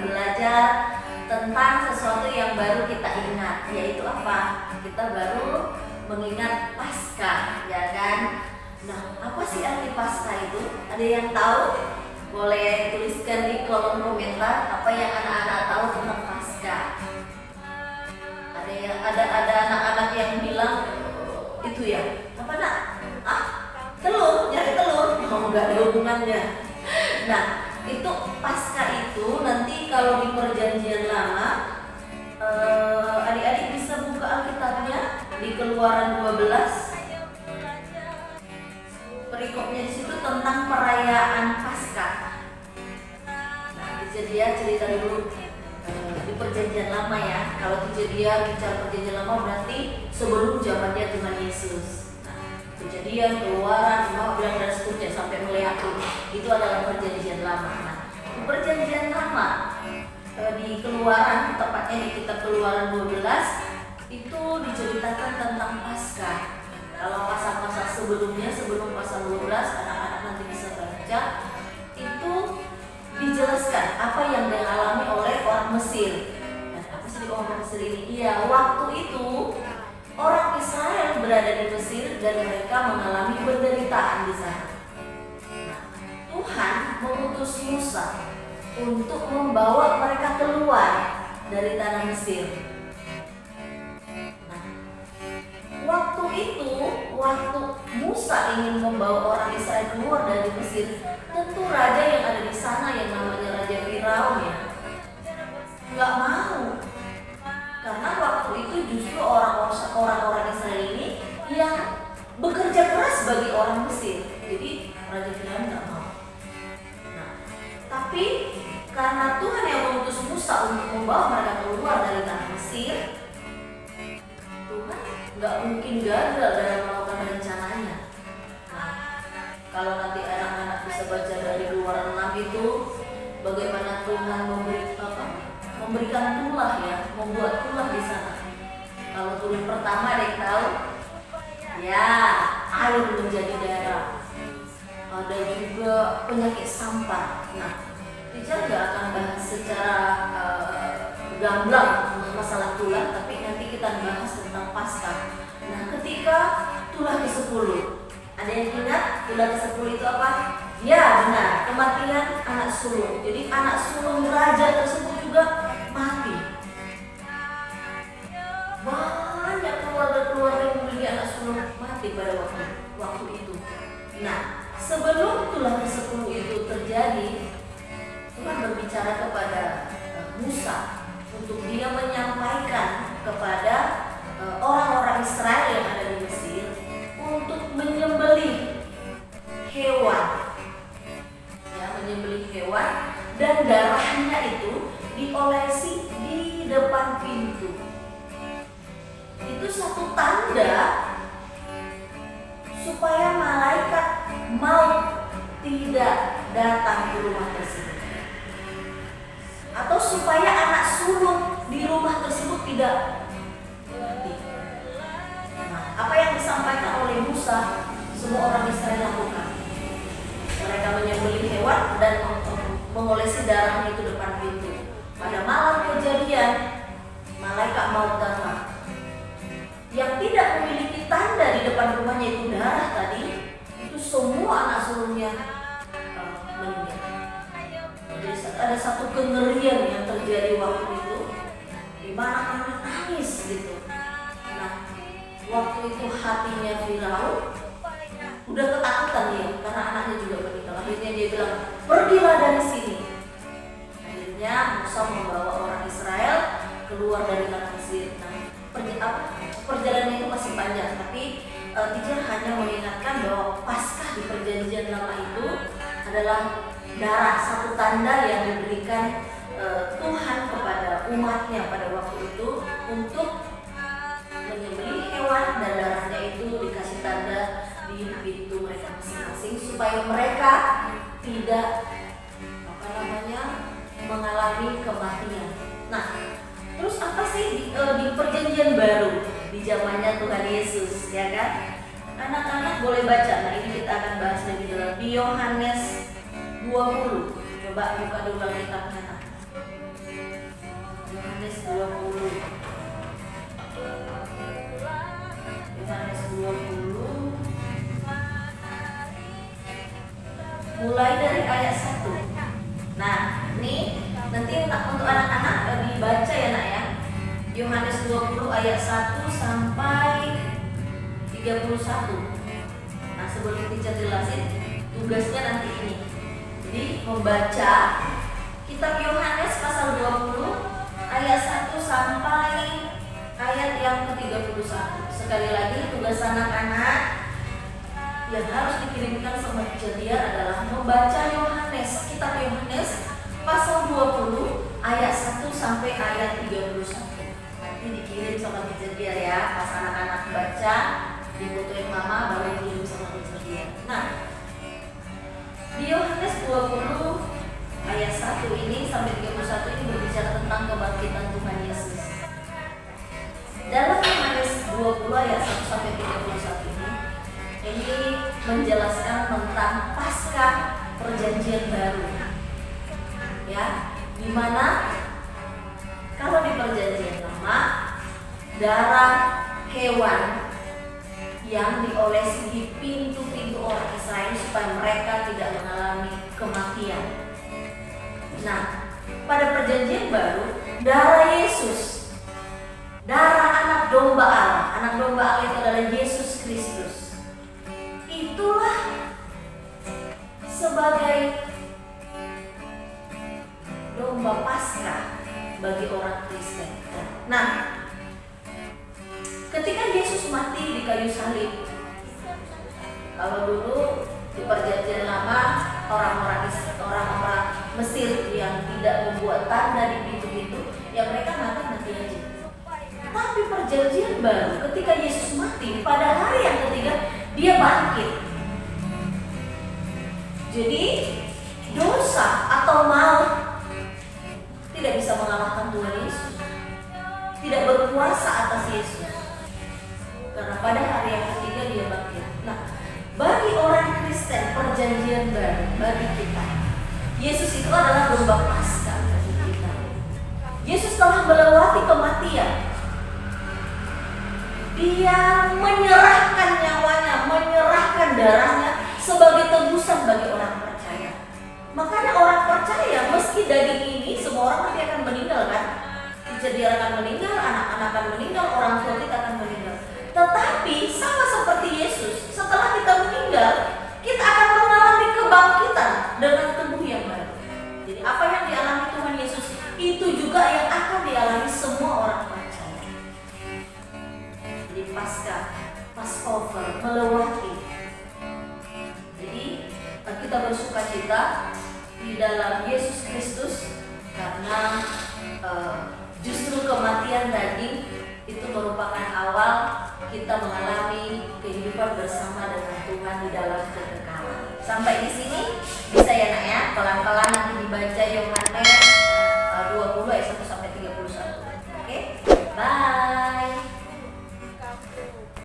belajar tentang sesuatu yang baru kita ingat, yaitu apa? Kita baru mengingat Paskah, ya kan? Nah, apa sih arti Paskah itu? Ada yang tahu? Boleh tuliskan di kolom komentar apa yang anak-anak tahu tentang Paskah. Ada anak-anak yang bilang itu ya, apa nak? Telur, nyari telur. Enggak ada hubungannya. Nah, itu Paskah itu nanti kalau di Perjanjian Lama, adik-adik bisa buka Alkitabnya di Keluaran 12. Perikopnya di situ tentang perayaan Paskah. Nah, Kejadian cerita dulu di Perjanjian Lama ya. Kalau Kejadian bicara Perjanjian Lama berarti sebelum zamannya Tuhan Yesus. Nah, Kejadian, Keluaran, Bilang dan seterusnya sampai Meleakhi itu adalah Perjanjian Lama. Nah, di Perjanjian Lama di Keluaran, tepatnya di kitab Keluaran 12 itu diceritakan tentang Paskah. Kalau pasal-pasal sebelumnya, sebelum pasal 12, anak-anak nanti bisa baca, itu dijelaskan apa yang dialami oleh orang Mesir. Dan apa sih orang Mesir ini? Iya, waktu itu orang Israel berada di Mesir dan mereka mengalami penderitaan di sana. Nah, Tuhan mengutus Musa untuk membawa mereka keluar dari tanah Mesir. Waktu itu, waktu Musa ingin membawa orang Israel keluar dari Mesir, tentu raja yang ada di sana yang namanya Raja Firaun ya, nggak mau. Karena waktu itu justru orang-orang Israel ini yang bekerja keras bagi orang Mesir. Jadi Raja Firaun nggak mau. Nah, tapi karena Tuhan yang mengutus Musa untuk membawa mereka keluar dari tanah Mesir, Tuhan nggak mungkin gagal dalam melakukan rencananya. Nah, kalau nanti anak-anak bisa baca dari Keluaran 6 itu bagaimana Tuhan memberikan tulah ya, membuat tulah di sana. Kalau tulah pertama ada yang tahu? Ya, air menjadi darah. Ada juga penyakit sampar. Nah, teacher nggak akan bahas secara gamblang masalah tulah, tapi nanti kita bahas tentang Paskah. Nah, ketika tulah ke-10, ada yang ingat tulah ke-10 itu apa? Ya, benar, kematian anak sulung. Jadi anak sulung raja tersebut juga mati. Banyak keluarga-keluarga yang memiliki anak sulung mati pada waktu itu. Nah, sebelum tulah ke-10 itu terjadi, Tuhan berbicara kepada Musa untuk dia menyampaikan kepada orang-orang Israel yang ada di Mesir untuk menyembelih hewan, ya, menyembelih hewan, dan darahnya itu diolesi di depan pintu. Itu satu tanda supaya malaikat maut tidak datang ke rumah tersebut, atau supaya anak sulung di rumah tersebut tidak mati. Nah, apa yang disampaikan oleh Musa, semua orang Israel lakukan. Mereka menyembelih hewan dan mengolesi darahnya itu depan pintu. Pada malam kejadian, malaikat maut datang. Yang tidak memiliki tanda di depan rumahnya itu darah tadi, itu semua anak sulungnya meninggal. Jadi ada satu kengerian yang terjadi waktu itu, di mana anak nangis gitu. Nah, waktu itu hatinya Firaun udah ketakutan dia karena anaknya juga meninggal. Akhirnya dia bilang, pergilah dari sini. Akhirnya Musa membawa orang Israel keluar dari tanah Mesir. Nah, perjalanan itu masih panjang, tapi teacher hanya mengingatkan bahwa Paskah di Perjanjian Lama itu adalah darah, satu tanda yang diberikan Tuhan kepada umatnya pada waktu itu untuk menyembelih hewan, dan darahnya itu dikasih tanda di pintu mereka masing-masing supaya mereka tidak mengalami kematian. Nah, terus apa sih di Perjanjian Baru di zamannya Tuhan Yesus, ya kan? Anak-anak boleh baca. Nah, ini kita akan bahas lebih dalam di Yohanes 20. Coba buka dulu kitabnya. anak-anak dibaca ya nak ya. Yohanes 20 ayat 1 sampai 31. Nah sebelum teacher jelasin, tugasnya nanti ini. Jadi membaca kitab Yohanes pasal 20 ayat 1 sampai ayat yang ke-31. Sekali lagi tugas anak-anak yang harus dikirimkan sama teacher dia adalah membaca Yohanes, kitab Yohanes pasal 20 ayat 1 sampai ayat 31. Nanti dikirim sama teacher dia ya. Pas anak-anak baca, dibutuhin mama baru dikirim sama teacher dia. Nah, di Yohanes 20 ayat 1 ini sampai 31 ini berbicara tentang kebangkitan Tuhan Yesus. Dalam Yohanes 20 ayat 1 sampai 31 ini menjelaskan tentang Paskah Perjanjian Baru. Ya, dimana kalau di Perjanjian Lama darah hewan yang diolesi di pintu-pintu orang Israel supaya mereka tidak mengalami kematian. Nah, pada Perjanjian Baru darah Yesus, darah anak domba Allah. Anak domba Allah itu adalah Yesus Kristus. Itulah sebagai domba Paskah bagi orang Kristen. Nah, ketika Yesus mati di kayu salib, kalau dulu di Perjanjian Lama orang-orang Mesir yang tidak membuat tanda di pintu-pintu, ya mereka mati aja. Tapi Perjanjian Baru, ketika Yesus mati, pada hari yang ketiga dia bangkit. Jadi dosa atau maut tidak bisa mengalahkan Tuhan Yesus, tidak berkuasa atas Yesus, karena pada hari yang ketiga dia bangkit. Nah, bagi orang Kristen Perjanjian Baru, bagi kita, Yesus itu adalah domba Paskah bagi kita. Yesus telah melewati kematian. Dia menyerahkan nyawanya, menyerahkan darahnya sebagai tebusan bagi orang percaya. Makanya orang percaya, meski daging ini semua orang nanti akan meninggal kan? Jadi akan meninggal, anak-anak akan meninggal, orang tua kita akan meninggal. Tetapi sama seperti Yesus, setelah kita meninggal, kita akan mengalami kebangkitan dengan tubuh yang baru. Jadi apa yang dialami Tuhan Yesus itu juga yang akan dialami semua orang percaya. Jadi Passover melewati. Jadi kita bersuka cita di dalam Yesus Kristus karena justru kematian daging itu merupakan awal kita mengalami kehidupan bersama dengan Tuhan di dalam kekekalan. Sampai di sini bisa ya nak ya, pelan-pelan nanti dibaca Yohanes 20 ayat 1 sampai 31. Oke? Bye.